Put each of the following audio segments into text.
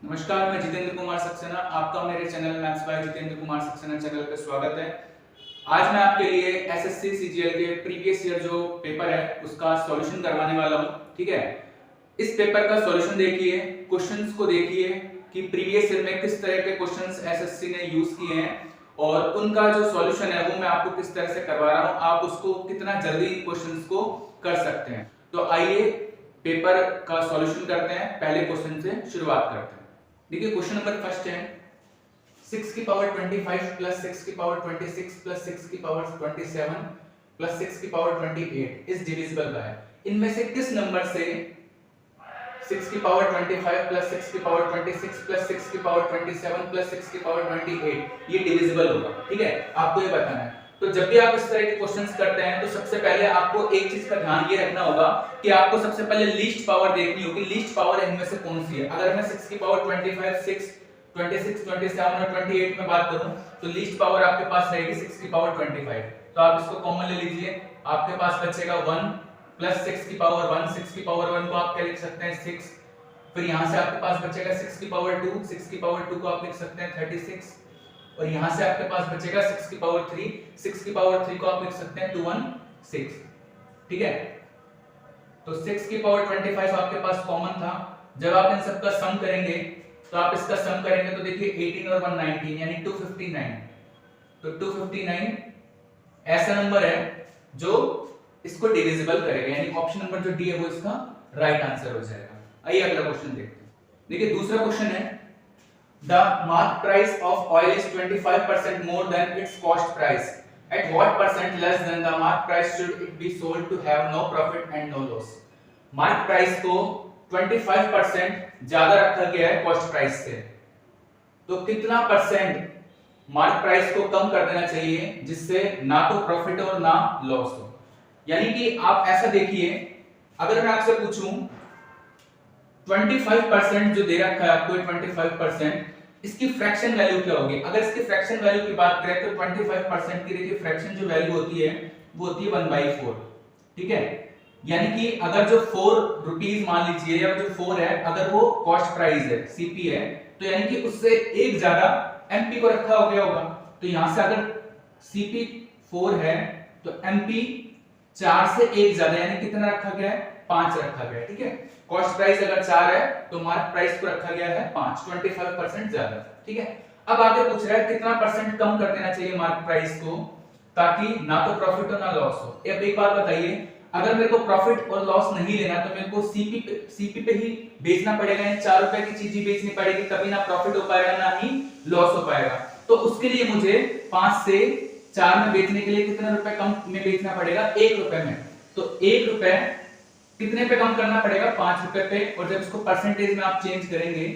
नमस्कार, मैं जितेंद्र कुमार सक्सेना। आपका मेरे channel maths by Jitendra Kumar Saxena channel पे स्वागत है। आज मैं आपके लिए एसएससी सीजीएल के प्रीवियस ईयर जो पेपर है उसका सॉल्यूशन करवाने वाला हूँ। ठीक है, इस पेपर का सॉल्यूशन देखिए, क्वेश्चंस को देखिए कि प्रीवियस ईयर में किस तरह के क्वेश्चंस एसएससी ने यूज किए हैं और उनका जो सॉल्यूशन है वो मैं आपको किस तरह से करवा रहा हूँ, आप उसको कितना जल्दी क्वेश्चंस को कर सकते हैं। तो आइए पेपर का सॉल्यूशन करते हैं। पहले क्वेश्चन से शुरुआत करते हैं। देखिए क्वेश्चन नंबर फर्स्ट है 6 की पावर 25 प्लस 6 की पावर 26 प्लस 6 की पावर 27 प्लस 6 की पावर 28 इज डिविजिबल बाय। इनमें से किस नंबर से 6 की पावर 25 प्लस 6 की पावर 26 प्लस 6 की पावर 27 प्लस 6 की पावर 28 ये डिविजिबल होगा। ठीक है, आपको ये बताना है। तो जब भी आप इस तरह के क्वेश्चंस करते हैं तो सबसे पहले आपको एक चीज का ध्यान ये रखना होगा कि आपको सबसे पहले लीस्ट पावर देखनी होगी। लीस्ट पावर इनमें से कौन सी है। अगर मैं 6 की पावर 25, 6, 26, 27 और 28 में बात करूं तो लीस्ट पावर आपके पास रहेगी 6 की पावर 25। तो आप इसको कॉमन ले लीजिए, आपके पास बचेगा 1 प्लस 6 की पावर 1। 6 की पावर 1 को आप क्या लिख सकते हैं 6। फिर यहां से आपके पास बचेगा 6 की पावर 2। 6 की पावर 2 को आप लिख सकते हैं 36। और यहां से आपके पास बचेगा 6 की पावर 3। 6 की पावर 3 को आप लिख सकते हैं 216। ठीक है, तो 6 की पावर 25 आपके पास कॉमन था। जब आप इन सब का सम करेंगे तो आप इसका सम करेंगे तो देखिए 18 और 119 यानी 259। तो 259 ऐसा नंबर है जो इसको डिविजिबल करेगा, यानी ऑप्शन नंबर जो डी है वो इसका राइट आंसर हो जाएगा। आइए अगला क्वेश्चन देखते हैं। देखिए दूसरा क्वेश्चन है The mark price of oil is 25% more than its cost price. At what percent less than the mark price should it be sold to have no profit and no loss? Mark price को 25% ज्यादा रखा गया है cost price से, तो कितना percent mark price को कम कर देना चाहिए जिससे ना तो प्रॉफिट और ना लॉस हो। यानी कि आप ऐसा देखिए, अगर मैं आपसे पूछूं 25% जो दे रखा है आपको 25%, इसकी फ्रैक्शन वैल्यू क्या होगी। अगर इसकी फ्रैक्शन वैल्यू की बात करें तो 25% की देखिए फ्रैक्शन जो वैल्यू होती है वो होती है 1/4। ठीक है, यानी कि अगर जो 4 रुपीस मान लीजिए या जो 4 है अगर वो कॉस्ट प्राइस है सीपी है तो यानी कि उससे एक ज्यादा एमपी को रखा हो गया होगा। तो यहां से अगर सीपी 4 है तो एमपी 4 से एक ज्यादा यानी कितना रखा गया है 5 रखा गया है। ठीक है, कॉस्ट प्राइस अगर 4 है तो मार्क प्राइस को रखा गया है 5, 25% ज्यादा। ठीक है, अब आगे पूछ रहा है कितना परसेंट कम कर देना चाहिए मार्क प्राइस को ताकि ना तो प्रॉफिट हो ना लॉस हो। अब एक बात बताइए, अगर मेरे को प्रॉफिट और लॉस नहीं लेना तो मेरे को सीपी पे ही बेचना पड़ेगा, यानी 4 रुपए की चीज ही बेचनी पड़ेगी, तभी ना प्रॉफिट हो पाएगा ना ही लॉस हो पाएगा। तो उसके लिए मुझे 5 से 4 में बेचने के लिए कितने रुपए कम में बेचना पड़ेगा 1 रुपए में। तो 1 रुपए कितने पे कम करना पड़ेगा 5 रुपए पे। और जब इसको परसेंटेज में आप चेंज करेंगे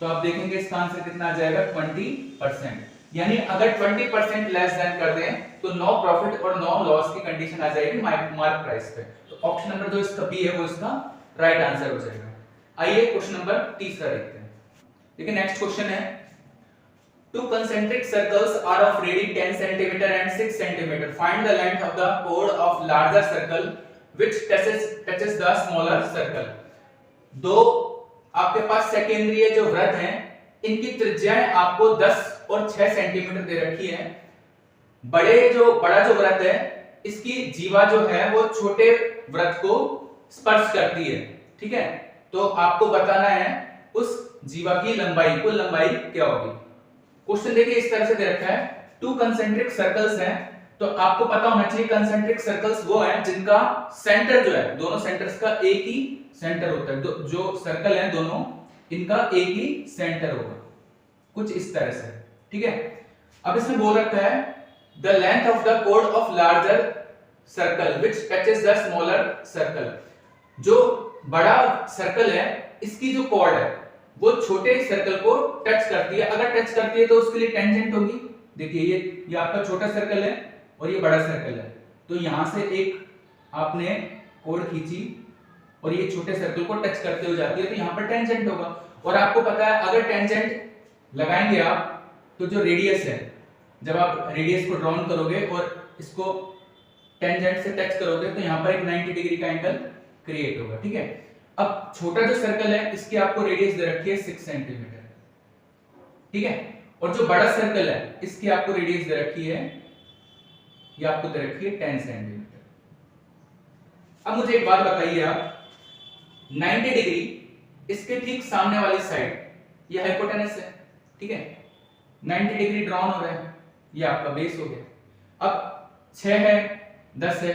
तो आप देखेंगे इसका आंसर कितना आ जाएगा 20%। यानी अगर 20% लेस देन कर दें तो नो प्रॉफिट और नो लॉस की कंडीशन आ जाएगी मार्क प्राइस पे। तो ऑप्शन नंबर जो इसका बी है वो इसका राइट आंसर हो जाएगा। आइए क्वेश्चन नंबर तीसरा देखते हैं। देखिए नेक्स्ट क्वेश्चन है Two concentric circles are of radius 10 cm and 6 cm. Find the length of the chord of larger circle which touches the smaller circle. दो आपके पास सेकेंडरी जो वृत्त हैं इनकी त्रिज्याएं आपको 10 और 6 सेंटीमीटर दे रखी है। बड़ा जो वृत्त है इसकी जीवा जो है वो छोटे वृत्त को स्पर्श करती है। ठीक है, तो आपको बताना है उस जीवा की लंबाई, कुल लंबाई क्या होगी। क्वेश्चन देखिए इस तरह से दे रखा है, 2 कंसेंट्रिक सर्कल्स हैं, तो आपको पता होना चाहिए कंसेंट्रिक सर्कल्स वो हैं जिनका सेंटर जो है, दोनों सेंटर्स का एक ही सेंटर होता है। जो सर्कल है दोनों इनका एक ही सेंटर होगा, कुछ इस तरह से। ठीक है, अब इसमें बोल रखा है the length of the code of larger circle which touches the smaller circle. जो बड़ा सर्कल है इसकी जो कॉर्ड है वो छोटे सर्कल को टच करती है। अगर टच करती है तो उसके लिए टेंजेंट होगी। देखिए ये आपका छोटा सर्कल है और ये बड़ा सर्कल है, तो यहां से एक आपने कोड खींची और ये छोटे सर्कल को टच करते हुए जाती है तो यहां पर टेंजेंट होगा। और आपको पता है अगर टेंजेंट लगाएंगे आप तो जो रेडियस है, जब आप रेडियस को ड्रॉन करोगे और इसको टेंजेंट से टच करोगे तो यहां पर एक 90 डिग्री का एंगल क्रिएट होगा। ठीक है, अब छोटा जो सर्कल है इसकी आपको रेडियस दे रखी है 6 सेंटीमीटर, ठीक है, और जो बड़ा सर्कल है इसकी आपको रेडियस दे रखी है, ये आपको दे रखी है 10 सेंटीमीटर। अब मुझे एक बात बताइए आप, 90 डिग्री इसके ठीक सामने वाली साइड ये हाइपोटेनस है, ठीक है, 90 डिग्री ड्रॉन हो रहा है, ये आपका बेस हो गया। अब 6 है 10 है,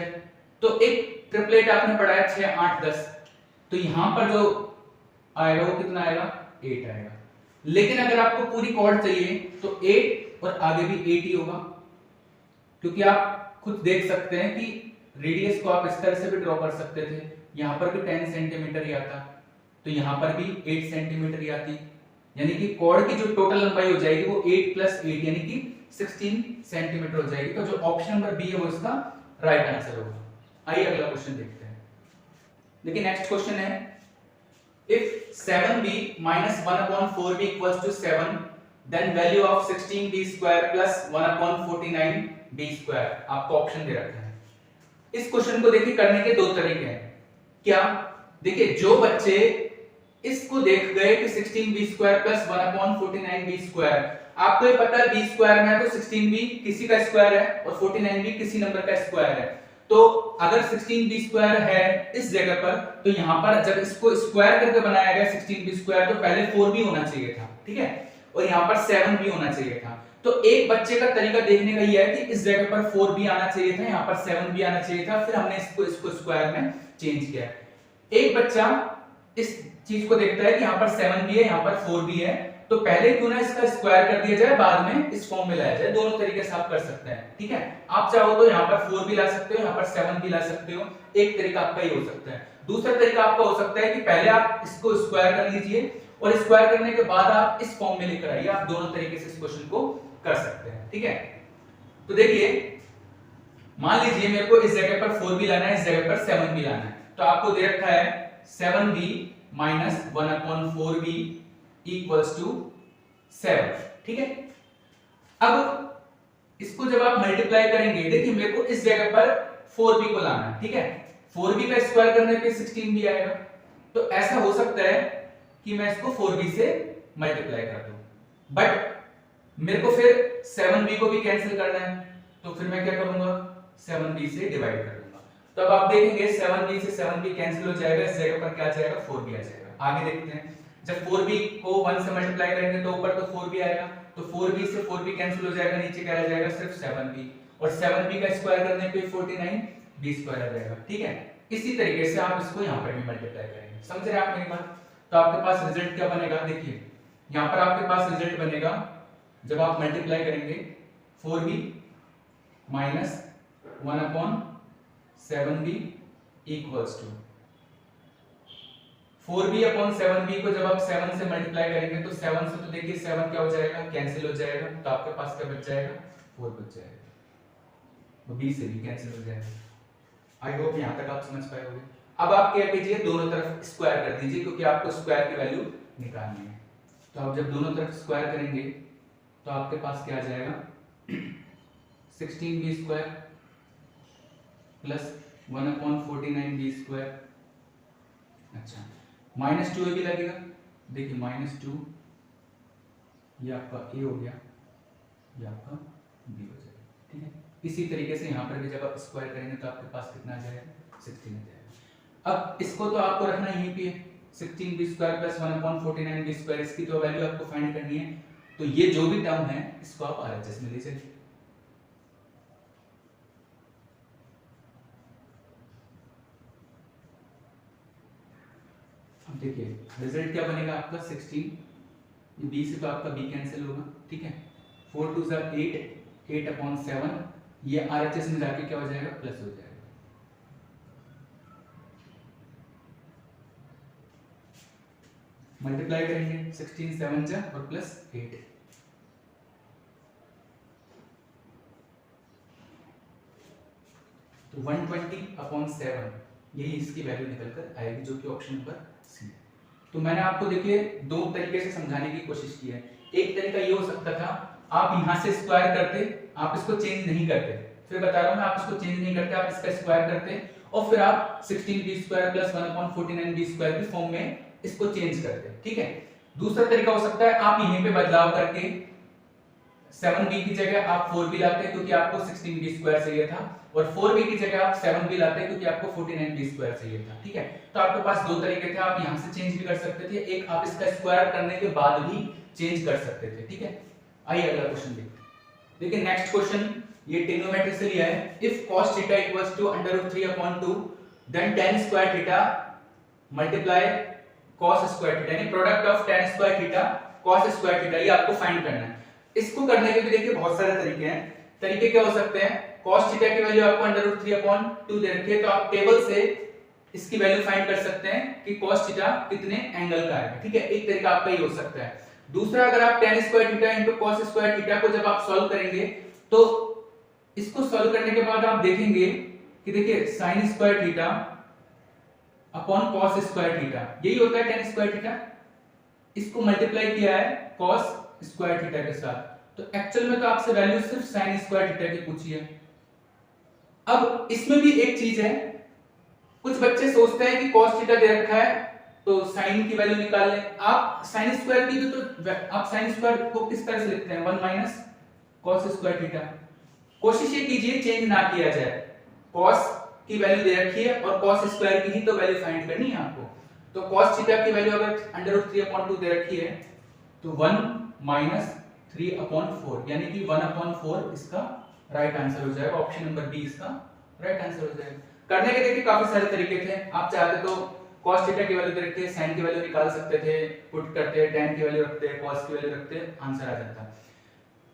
तो एक ट्रिपलेट आपने पढ़ा है 6 8 10, तो यहां पर जो आएगा वो कितना आएगा 8 आएगा। लेकिन अगर आपको पूरी कॉर्ड चाहिए तो 8 और आगे भी 8 ही होगा, क्योंकि आप खुद देख सकते हैं कि रेडियस को आप इस तरह से भी ड्रॉ कर सकते थे, यहां पर भी 10 सेंटीमीटर ही आता, तो यहां पर भी 8 सेंटीमीटर ही आती, यानी कि कॉर्ड की जो टोटल लंबाई हो जाएगी वो 8 प्लस 8 यानी कि 16 सेंटीमीटर हो जाएगी। तो जो ऑप्शन नंबर बी है वो इसका राइट आंसर होगा। आइए अगला क्वेश्चन देखते हैं। देखिए नेक्स्ट क्वेश्चन है, if 7b minus 1/4b equals to 7, then value of 16b square plus 1/49b square आपको ऑप्शन दे रखा है। इस क्वेश्चन को देखिए करने के दो तरीके हैं। क्या, देखिए जो बच्चे इसको देख गए कि 16b square plus 1/49b square, आपको ये पता है b स्क्वायर में है तो 16b किसी का स्क्वायर है और 49b किसी नंबर का स्क्वायर है, तो अगर 16b स्क्वायर है इस जगह पर, तो यहां पर जब इसको स्क्वायर करके बनाया गया 16b स्क्वायर, तो पहले 4b होना चाहिए था, ठीक है, और यहां पर 7b होना चाहिए था। तो एक बच्चे का तरीका देखने का ये है कि इस जगह पर 4b आना चाहिए था, यहां पर 7b आना चाहिए था, फिर हमने इसको स्क्वायर में चेंज किया। एक बच्चा इस चीज को देखता है कि यहां पर 7b है, यहां पर 4b है, तो पहले क्यों ना इसका स्क्वायर कर दिया जाए, बाद में इस फॉर्म में लाया जाए। दोनों तरीके से आप कर सकते हैं, ठीक है। आप चाहो तो यहाँ पर 4 भी ला सकते हो, यहाँ पर 7 भी ला सकते हो, एक तरीका आपका ये हो सकता है। दूसरा तरीका आपका हो सकता है कि पहले आप इसको स्क्वायर कर लीजिए और स्क्वायर करने के बाद आप इस फॉर्म में लेकर आइए। आप दोनों तरीके से इस क्वेश्चन को कर सकते हैं, ठीक है। तो देखिए मान लीजिए मेरे को इस जगह पर 4 भी लाना है, इस जगह पर 7 भी लाना है, तो आपको दे रखा है 7b minus 1/4b equals to 7, ठीक है। अब इसको जब आप मल्टीप्लाई करेंगे, देखिए मेरे को इस जगह पर 4b को लाना है, ठीक है, 4b का स्क्वायर करने पे 16b आएगा, तो ऐसा हो सकता है कि मैं इसको 4b से मल्टीप्लाई कर दूं, बट मेरे को फिर 7b को भी कैंसिल करना है, तो फिर मैं क्या करूंगा 7b से डिवाइड कर दूंगा। तो अब आप देखेंगे 7b से 7b कैंसिल हो जाएगा, इस जगह पर क्या आ जाएगा 4b आ जाएगा। आगे देखते हैं, जब 4b को 1 से मल्टीप्लाई करेंगे तो ऊपर तो 4b आएगा, तो 4b से 4b कैंसिल हो जाएगा, नीचे क्या रह जाएगा सिर्फ 7b, और 7b का स्क्वायर करने पे 49b स्क्वायर आ जाएगा, ठीक है। इसी तरीके से आप इसको यहां पर भी मल्टीप्लाई करेंगे। समझ रहे हैं आप मेरी बात? तो आपके पास रिजल्ट क्या बनेगा, देखिए यहां पर आपके पास रिजल्ट बनेगा, जब आप मल्टीप्लाई करेंगे 4b minus 1/7b equals to 4b upon 7b को जब आप 7 से मल्टीप्लाई करेंगे तो 7 से तो देखिए 7 क्या हो जाएगा, कैंसिल हो जाएगा, तो आपके पास क्या बच जाएगा 4 बच जाएगा, तो b से भी कैंसिल हो जाएगा। आई होप यहां तक आप समझ पाए होंगे। अब आप क्या कीजिए, दोनों तरफ स्क्वायर कर दीजिए, क्योंकि आपको स्क्वायर की वैल्यू निकालनी है। तो आप जब दोनों तरफ स्क्वायर करेंगे तो आपके पास क्या आ जाएगा 16b square plus 1/49b square, अच्छा -2 भी लगेगा, देखिए -2 ये आपका a हो गया, ये आपका b हो जाएगा, ठीक है। इसी तरीके से यहाँ पर भी जब आप स्क्वायर करेंगे तो आपके पास कितना आ जाएगा 16 आ जाएगा। अब इसको तो आपको रखना यहीं पे है 16b square plus 1/49b square, इसकी तो वैल्यू आपको फाइंड करनी है, तो ये जो भी टर्म है इसको आप RHS में ले चलिए। अब देखिए रिजल्ट क्या बनेगा आपका 16, ये b से तो आपका b कैंसिल होगा, ठीक है, 4 2 8, 8/7, ये RHS में जाके क्या हो जाएगा प्लस हो जाएगा। मल्टीप्लाई करेंगे 16 7 जा और प्लस 8, तो 120/7 यही इसकी वैल्यू निकलकर आएगी, जो कि ऑप्शन नंबर सी है। तो मैंने आपको देखिए दो तरीके से समझाने की कोशिश की है। एक तरीका ये हो सकता था आप यहां से स्क्वायर करते, आप इसको चेंज नहीं करते, फिर बता रहा हूं मैं, आप इसको चेंज नहीं करते, आप इसका स्क्वायर करते और फिर आप 16b² प्लस 1/49b² की फॉर्म में इसको चेंज करते हैं, ठीक है। दूसरा तरीका हो सकता है आप यहीं पे बदलाव करके 7b की जगह आप 4b लाते हैं क्योंकि आपको 16b² चाहिए था, और 4b की जगह आप 7b लाते हैं क्योंकि आपको 49b² चाहिए था, ठीक है। तो आपके पास दो तरीके थे, आप यहां से चेंज भी कर सकते थे, एक आप इसका स्क्वायर करने के बाद भी चेंज कर सकते थे, ठीक है। आइए अगला क्वेश्चन देखते हैं। देखिए नेक्स्ट क्वेश्चन ये ट्रिग्नोमेट्री से लिया है। If cos theta equals to √3/2 then tan square theta multiply cos square theta, यानी product of tan square theta cos square theta, ये आपको फाइंड करना है। इसको करने के भी देखिए बहुत सारे तरीके हैं। तरीके क्या हो सकते हैं, cos थीटा की वैल्यू आपको √3/2 दे रखी है, तो आप टेबल से इसकी वैल्यू फाइंड कर सकते हैं कि cos थीटा कितने एंगल का है, ठीक है। एक तरीका आपका ये हो सकता है। दूसरा, अगर आप tan square theta into cos square theta को जब आप सॉल्व करेंगे तो इसको सॉल्व करने के बाद आप देखेंगे कि देखिए sin square theta upon cos square theta, यही होता है tan स्क्वायर थीटा। इसको मल्टीप्लाई किया है cos स्क्वायर थीटा के साथ, तो एक्चुअल में तो आपसे वैल्यू सिर्फ sin स्क्वायर थीटा की पूछी है। अब इसमें भी एक चीज है, कुछ बच्चे सोचते हैं कि cos थीटा दे रखा है तो sin की वैल्यू निकाल लें। आप sin स्क्वायर की तो आप sin स्क्वायर को किस तरह से लिखते हैं, 1 माइनस cos स्क्वायर थीटा। कोशिश ये कीजिए चेंज ना किया जाए, cos की वैल्यू दे रखी है और cos स्क्वायर की ही तो वैल्यू फाइंड करनी है आपको। तो cos थीटा की वैल्यू अगर √3/2 दे रखी है तो 1 माइनस 3/4, यानी कि 1/4 इसका राइट आंसर हो जाएगा। ऑप्शन नंबर बी इसका राइट आंसर हो जाएगा। करने के देखिए काफी सारे तरीके थे, आप चाहते तो cos थीटा की वैल्यू दे रखते हैं, sin की वैल्यू निकाल सकते थे, पुट करते, tan की वैल्यू रखते, cos की वैल्यू रखते, आंसर आ जाता।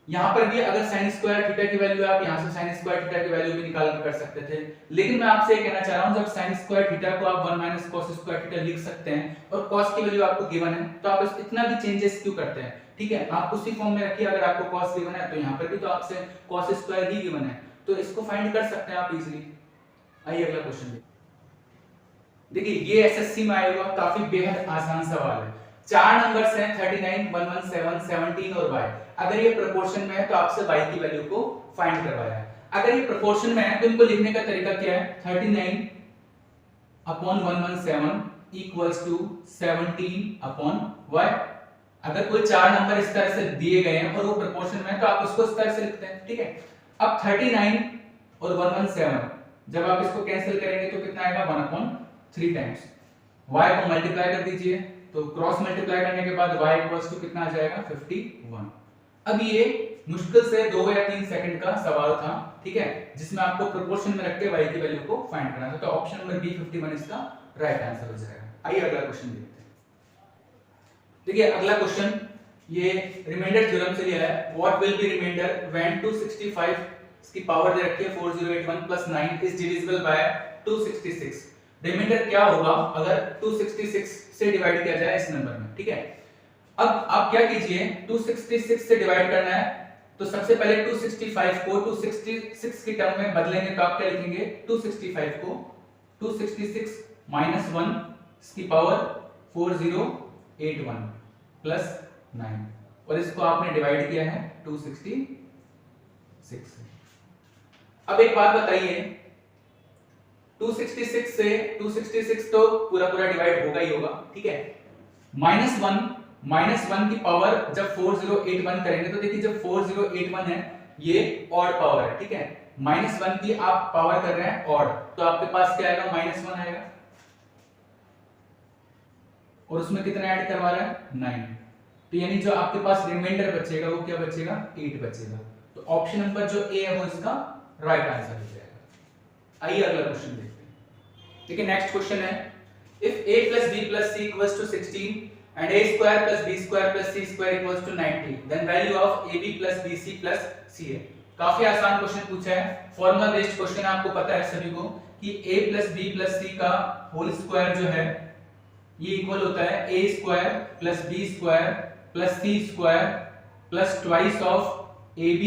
यहाँ पर भी अगर sin स्क्वायर थीटा की वैल्यू आप यहाँ से sin स्क्वायर थीटा की वैल्यू भी निकाल के कर सकते थे, लेकिन मैं आपसे ये कहना चाह रहा हूँ जब sin स्क्वायर थीटा को आप 1 माइनस cos स्क्वायर थीटा लिख सकते हैं और cos की वैल्यू आपको गिवन है, तो आप इतना भी चेंजेस क्यों करते हैं, ठीक है। आप उसी फॉर्म में रखिए, अगर आपको cos गिवन है तो यहाँ पर भी तो आपसे cos स्क्वायर ही गिवन है, तो इसको फाइंड कर सकते हैं आप इजीली। आइए अगला क्वेश्चन देखिए, ये एसएससी में आएगा, काफी बेहद आसान सवाल है। चार नंबर्स हैं 39, 117, 17 और y। अगर ये प्रोपोर्शन में है तो आपसे y की वैल्यू को फाइंड करवाया है। अगर ये प्रोपोर्शन में है तो इनको लिखने का तरीका क्या है, 39 upon 117 equals to 17 upon y। अगर कोई चार नंबर इस तरह से दिए गए हैं और वो प्रोपोर्शन में है तो आप उसको इस तरह से लिखते हैं, ठीक है। अब 39 और 117 जब आप इसको कैंसिल करेंगे तो कितना आएगा, 1/3 टाइम्स y को मल्टीप्लाई कर दीजिए, तो क्रॉस मल्टीप्लाई करने के बाद y इक्वल्स टू कितना आ जाएगा, 51। अब ये मुश्किल से 2 या 3 सेकंड का सवाल था, ठीक है, जिसमें आपको प्रोपोर्शन में रख के y की वैल्यू को फाइंड करना था। तो ऑप्शन नंबर बी 51 इसका राइट आंसर हो जाएगा। आइए अगला क्वेश्चन देखते हैं। देखिए अगला क्वेश्चन ये रिमाइंडर थ्योरम से लिया है। What will be remainder when 265 इसकी पावर दे रखी है 4081 plus 9 is divisible by 266। Remainder क्या होगा अगर 266 से डिवाइड किया जाए इस नंबर में, ठीक है। अब आप क्या कीजिए, 266 से डिवाइड करना है तो सबसे पहले 265 को 266 की टर्म में बदलेंगे, तो आप क्या लिखेंगे, 265 को 266 माइनस 1 इसकी पावर 4081 प्लस 9, और इसको आपने डिवाइड किया है 266 से। अब एक बात बताइए, 266 से 266 तो पूरा डिवाइड होगा ही होगा, ठीक है। -1 की पावर जब 4081 करेंगे तो देखिए जब 4081 है ये ऑड पावर है, ठीक है। -1 की आप पावर कर रहे हैं ऑड, तो आपके पास क्या आएगा, -1 आएगा, और उसमें कितना ऐड करवा रहा है, 9। तो यानी जो आपके पास रिमाइंडर बचेगा वो क्या बचेगा, 8 बचेगा। तो ऑप्शन नंबर जो ए है वो इसका राइट आंसर हो जाएगा। आइए अगला क्वेश्चन देखते हैं। देखिए नेक्स्ट क्वेश्चन है, if a plus b plus c equals to 16 and a square plus b square plus c square equals to 90 then value of ab plus bc plus ca। काफी आसान क्वेश्चन पूछा है, formula based question, आपको पता है सभी को कि a plus b plus c का होल स्क्वायर जो है ये इक्वल होता है a square plus b square plus c square plus twice of ab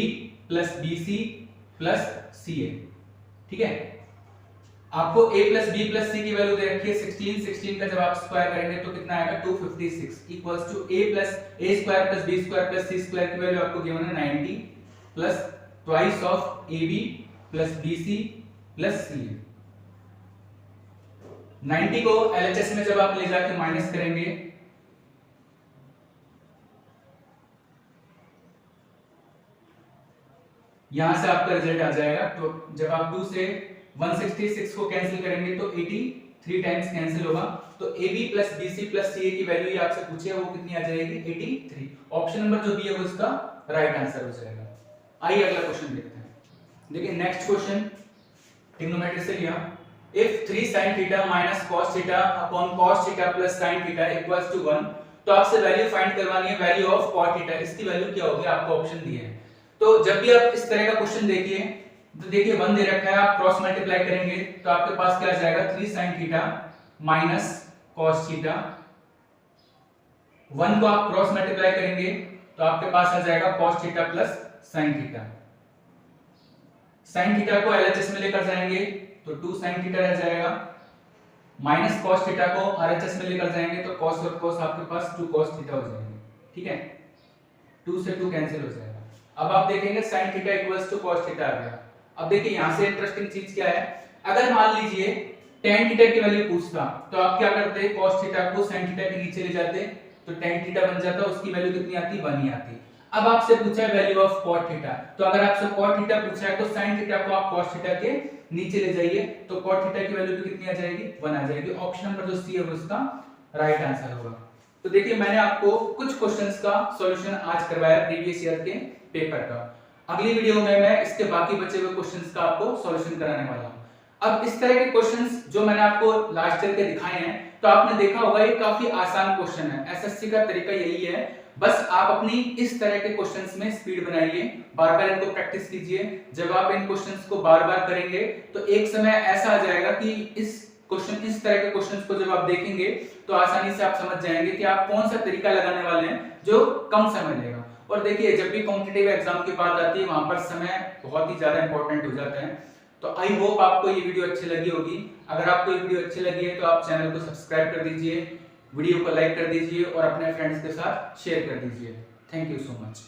plus bc plus ca, ठीक है। आपको a plus b plus c की वैल्यू दे रखी है 16 का जब आप स्क्वायर करेंगे तो कितना आएगा, 256 equals to a square plus b square plus c square की वैल्यू आपको गिवन है 90 plus twice of ab plus bc plus ca। 90 को LHS में जब आप ले जाके माइनस करेंगे, यहां से आपका रिजल्ट आ जाएगा। तो जब आप 2 से 166 को कैंसिल करेंगे तो 83 टाइम्स कैंसिल होगा। तो AB plus BC plus CA की वैल्यू ये आपसे पूछे है वो कितनी आ जाएगी, 83। ऑप्शन नंबर जो बी है वो इसका राइट आंसर हो जाएगा। आइए अगला क्वेश्चन देखते हैं। देखिए नेक्स्ट क्वेश्चन ट्रिग्नोमेट्री से लिया। If 3 sin theta minus cos theta upon cos theta plus sin theta equals to 1, तो आपसे वैल्यू फाइंड करवानी है वैल्यू ऑफ cot theta। इसकी वैल्यू क्या होगी, आपको ऑप्शन दिए हैं। तो जब भी आप इस तरह का क्वेश्चन देखिए तो देखिए 1 दे रखा है, आप क्रॉस मल्टीप्लाई करेंगे तो आपके पास क्या आ जाएगा, 3 sin theta minus cos theta। 1 को आप क्रॉस मल्टीप्लाई करेंगे तो आपके पास आ जाएगा cos theta plus sin theta। sin theta को LHS में लेकर जाएंगे तो 2 sin थीटा रह जाएगा, माइनस cos थीटा को RHS में लेकर जाएंगे तो cos और cos आपके पास 2 cos थीटा हो जाएंगे। ठीक है, 2 से 2 कैंसिल हो जाएगा। अब आप देखेंगे sin theta equals to cos theta आ गया। अब देखिए यहां से इंटरेस्टिंग चीज क्या है, अगर मान लीजिए tan थीटा की वैल्यू पूछता तो आप क्या करते, cos थीटा को sin थीटा के नीचे ले जाते तो tan थीटा बन जाता, उसकी वैल्यू कितनी आती, 1 ही आती। अब आपसे पूछा है वैल्यू ऑफ cot थीटा, तो अगर आपसे cot थीटा पूछा है तो sin थीटा को आप cos थीटा के नीचे ले जाइए तो cot थीटा की वैल्यू भी कितनी आ जाएगी, 1 आ जाएगी। ऑप्शन नंबर जो सी है वो इसका राइट आंसर होगा। तो देखिए मैंने आपको कुछ क्वेश्चंस का सॉल्यूशन आज करवाया प्रीवियस ईयर के पेपर का। अगली वीडियो में मैं इसके बाकी बचे हुए क्वेश्चंस का आपको सॉल्यूशन कराने वाला हूं। अब इस तरह के क्वेश्चंस जो मैंने आपको लास्ट ईयर के दिखाए हैं तो आपने देखा होगा ये काफी आसान क्वेश्चन है। एसएससी का तरीका यही है, बस आप अपनी इस तरह के क्वेश्चंस में स्पीड बनाइए, बार बार इनको प्रैक्टिस कीजिए। जब आप इन क्वेश्चंस को बार बार करेंगे तो एक समय ऐसा आ जाएगा कि इस तरह के क्वेश्चंस को जब आप देखेंगे तो आसानी से आप समझ जाएंगे कि आप कौन सा तरीका लगाने वाले हैं जो कम समय लेगा। और देखिए जब भी कॉम्पिटिटिव एग्जाम की बात आती है वहां पर समय बहुत ही ज्यादा इंपॉर्टेंट हो जाता है। तो आई होप आपको ये वीडियो अच्छी लगी होगी। अगर आपको ये वीडियो अच्छी लगी है तो आप चैनल को सब्सक्राइब कर दीजिए, वीडियो को लाइक कर दीजिए और अपने फ्रेंड्स के साथ शेयर कर दीजिए। Thank you so much.